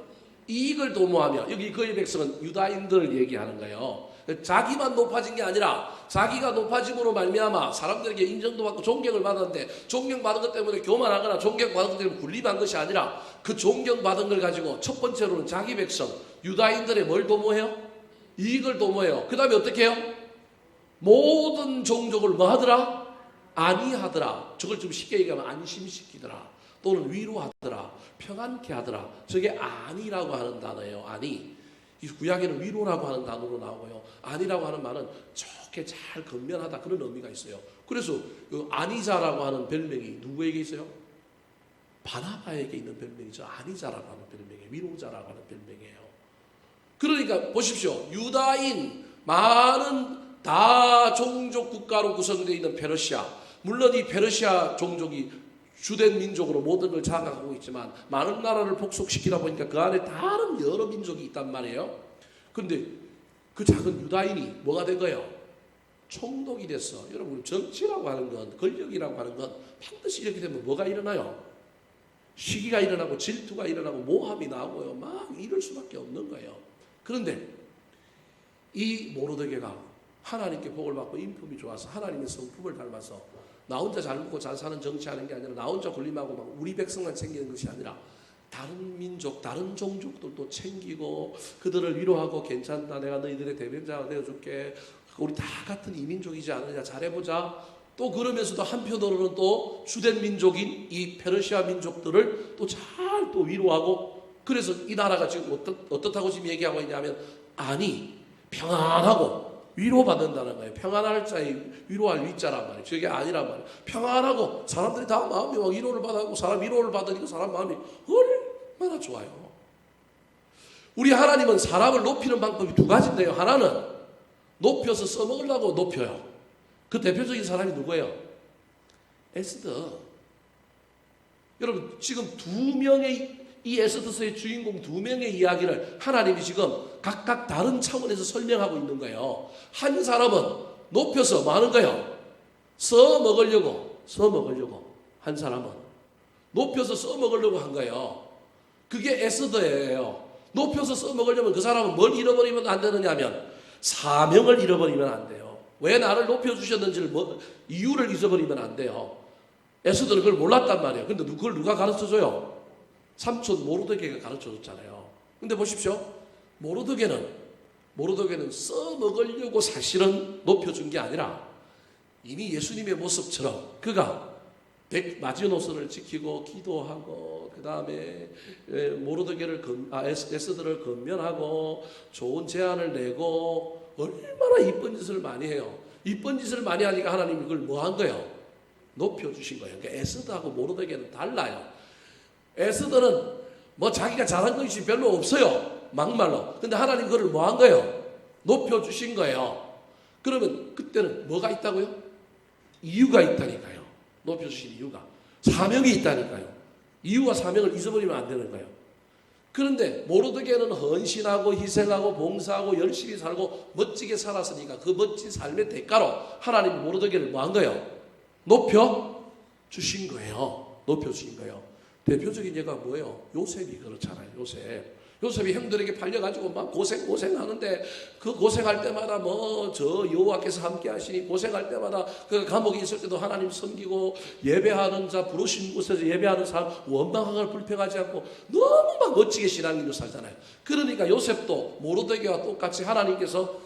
이익을 도모하며. 여기 그의 백성은 유다인들을 얘기하는 거예요. 자기만 높아진 게 아니라 자기가 높아짐으로 말미암아 사람들에게 인정도 받고 존경을 받았는데 존경받은 것 때문에 교만하거나 존경받은 것 때문에 군림한 것이 아니라 그 존경받은 걸 가지고 첫 번째로는 자기 백성 유다인들의 뭘 도모해요? 이익을 도모해요. 그 다음에 어떻게 해요? 모든 종족을 뭐 하더라? 안위하더라. 저걸 좀 쉽게 얘기하면 안심시키더라. 또는 위로하더라. 평안케 하더라. 저게 안위라고 하는 단어예요. 안위. 이 구약에는 위로라고 하는 단어로 나오고요. 안위라고 하는 말은 좋게 잘 건면하다 그런 의미가 있어요. 그래서 그 안위자라고 하는 별명이 누구에게 있어요? 바나바에게 있는 별명이죠. 아니자라고 하는 별명이에요. 위로자라고 하는 별명이에요. 그러니까 보십시오. 유다인 많은 다 종족 국가로 구성되어 있는 페르시아, 물론 이 페르시아 종족이 주된 민족으로 모든 걸 장악하고 있지만 많은 나라를 복속시키다 보니까 그 안에 다른 여러 민족이 있단 말이에요. 그런데 그 작은 유다인이 뭐가 된 거예요? 총독이 됐어. 여러분, 정치라고 하는 건, 권력이라고 하는 건 반드시 이렇게 되면 뭐가 일어나요? 시기가 일어나고 질투가 일어나고 모함이 나오고요. 막 이럴 수밖에 없는 거예요. 그런데 이 모르드게가 하나님께 복을 받고 인품이 좋아서 하나님의 성품을 닮아서 나 혼자 잘 먹고 잘 사는 정치하는 게 아니라 나 혼자 군림하고 막 우리 백성만 챙기는 것이 아니라 다른 민족, 다른 종족들도 챙기고 그들을 위로하고 괜찮다. 내가 너희들의 대변자가 되어줄게. 우리 다 같은 이민족이지 않느냐. 잘해보자. 또 그러면서도 한편으로는 또 주된 민족인 이 페르시아 민족들을 또 잘 또 위로하고 그래서 이 나라가 지금 어떻다고 지금 얘기하고 있냐면 아니 평안하고 위로받는다는 거예요. 평안할 자의 위로할 위자란 말이에요. 저게 아니란 말이에요. 평안하고 사람들이 다 마음이 막 위로를 받고 사람 위로를 받으니까 사람 마음이 얼마나 좋아요. 우리 하나님은 사람을 높이는 방법이 두 가지인데요. 하나는 높여서 써먹으려고 높여요. 그 대표적인 사람이 누구예요? 에스더. 여러분 지금 두 명의 이 에스더서의 주인공 두 명의 이야기를 하나님이 지금 각각 다른 차원에서 설명하고 있는 거예요. 한 사람은 높여서 뭐 하는 거예요? 써먹으려고 한 사람은 높여서 써먹으려고 한 거예요. 그게 에스더예요. 높여서 써먹으려면 그 사람은 뭘 잃어버리면 안 되느냐면 사명을 잃어버리면 안 돼요. 왜 나를 높여주셨는지를 이유를 잊어버리면 안 돼요. 에스더는 그걸 몰랐단 말이에요. 근데 그걸 누가 가르쳐줘요? 삼촌 모르드게가 가르쳐줬잖아요. 근데 보십시오. 모르드게는 써먹으려고 사실은 높여준 게 아니라 이미 예수님의 모습처럼 그가 마지노선을 지키고 기도하고 그 다음에 에스더를 건면하고 좋은 제안을 내고 얼마나 이쁜 짓을 많이 해요. 이쁜 짓을 많이 하니까 하나님이 그걸 뭐 한 거예요? 높여주신 거예요. 그러니까 에스더하고 모르드게는 달라요. 에스더는 뭐 자기가 잘한 것이 별로 없어요. 막말로. 근데 하나님 그걸 뭐 한 거예요? 높여주신 거예요. 그러면 그때는 뭐가 있다고요? 이유가 있다니까요. 높여주신 이유가. 사명이 있다니까요. 이유와 사명을 잊어버리면 안 되는 거예요. 그런데 모르드게는 헌신하고 희생하고 봉사하고 열심히 살고 멋지게 살았으니까 그 멋진 삶의 대가로 하나님이 모르드게를 뭐 한 거예요? 높여주신 거예요. 높여주신 거예요. 대표적인 예가 뭐예요? 요셉이 그렇잖아요. 요셉이 형들에게 팔려가지고 막 고생하는데 그 고생할 때마다 뭐 저 여호와께서 함께 하시니 고생할 때마다 그 감옥에 있을 때도 하나님 섬기고 예배하는 자 부르신 곳에서 예배하는 사람 원망하거나 불평하지 않고 너무 막 멋지게 신앙인으로 살잖아요. 그러니까 요셉도 모르드게와 똑같이 하나님께서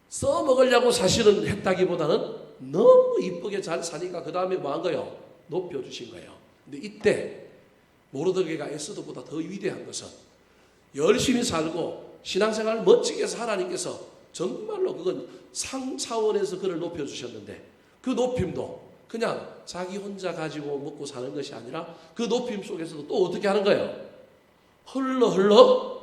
써먹으려고 사실은 했다기보다는 너무 이쁘게 잘 사니까 그 다음에 뭐 한 거예요? 높여주신 거예요. 근데 이때 모르드게가 에스더보다 더 위대한 것은 열심히 살고 신앙생활을 멋지게 해서 하나님께서 정말로 그건 상 차원에서 그를 높여주셨는데 그 높임도 그냥 자기 혼자 가지고 먹고 사는 것이 아니라 그 높임 속에서도 또 어떻게 하는 거예요? 흘러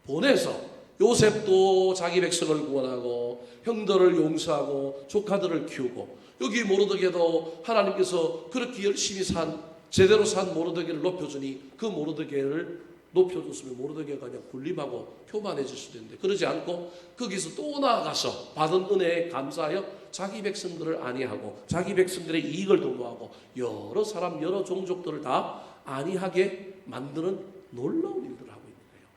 보내서 요셉도 자기 백성을 구원하고 형들을 용서하고 조카들을 키우고 여기 모르드게도 하나님께서 그렇게 열심히 제대로 산 모르드게를 높여주니 그 모르드게를 높여줬으면 모르드게가 그냥 군림하고 교만해질 수도 있는데 그러지 않고 거기서 또 나아가서 받은 은혜에 감사하여 자기 백성들을 안위하고 자기 백성들의 이익을 도모하고 여러 사람 여러 종족들을 다 안위하게 만드는 놀라운 일들을 하고 있는 거예요.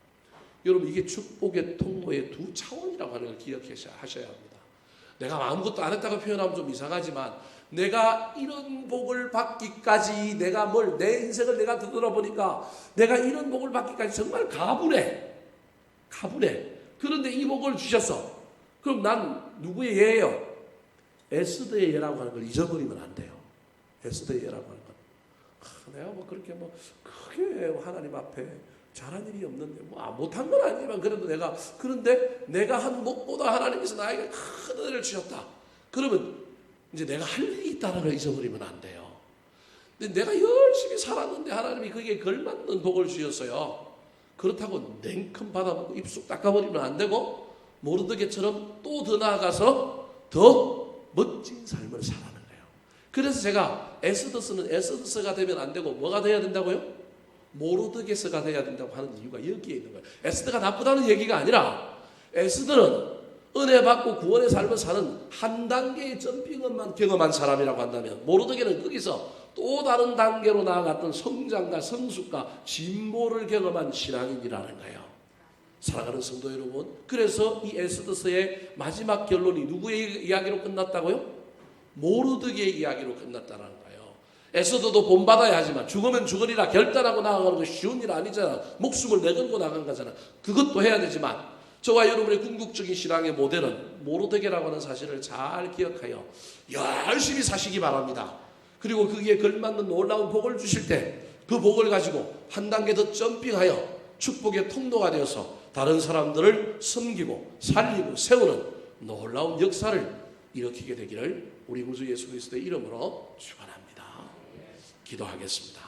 여러분 이게 축복의 통로의 두 차원이라고 하는 걸 기억하셔야 합니다. 내가 아무것도 안 했다고 표현하면 좀 이상하지만 내가 이런 복을 받기까지 내가 내 인생을 내가 되돌아보니까 내가 이런 복을 받기까지 정말 가분해. 그런데 이 복을 주셨어. 그럼 난 누구의 예예요? 에스더의 예라고 하는 걸 잊어버리면 안 돼요. 에스더의 예라고 하는 건. 내가 뭐 그렇게 뭐 크게 하나님 앞에 잘한 일이 없는데 못한 건 아니지만 그런데 내가 한 복보다 하나님께서 나에게 큰 은혜를 주셨다. 그러면 이제 내가 할 일이 있다는 걸 잊어버리면 안 돼요. 근데 내가 열심히 살았는데 하나님이 거기에 걸맞는 복을 주셨어요. 그렇다고 냉큼 받아먹고 입술 닦아버리면 안 되고 모르드게처럼 또 더 나아가서 더 멋진 삶을 살아가는 거예요. 그래서 제가 에스더스는 에스더스가 되면 안 되고 뭐가 돼야 된다고요? 모르드게스가 돼야 된다고 하는 이유가 여기에 있는 거예요. 에스더가 나쁘다는 얘기가 아니라 에스더는 은혜 받고 구원의 삶을 사는 한 단계의 점핑만 경험한 사람이라고 한다면 모르드게는 거기서 또 다른 단계로 나아갔던 성장과 성숙과 진보를 경험한 신앙인이라는 거예요. 사랑하는 성도 여러분, 그래서 이 에스더서의 마지막 결론이 누구의 이야기로 끝났다고요? 모르드게의 이야기로 끝났다는 거예요. 에스더도 본받아야 하지만 죽으면 죽으리라 결단하고 나아가는 거 쉬운 일 아니잖아. 목숨을 내걸고 나간 거잖아. 그것도 해야 되지만 저와 여러분의 궁극적인 신앙의 모델은 모르드게라고 하는 사실을 잘 기억하여 열심히 사시기 바랍니다. 그리고 거기에 걸맞는 놀라운 복을 주실 때 그 복을 가지고 한 단계 더 점핑하여 축복의 통로가 되어서 다른 사람들을 섬기고 살리고 세우는 놀라운 역사를 일으키게 되기를 우리 구주 예수 그리스도의 이름으로 축원합니다. 기도하겠습니다.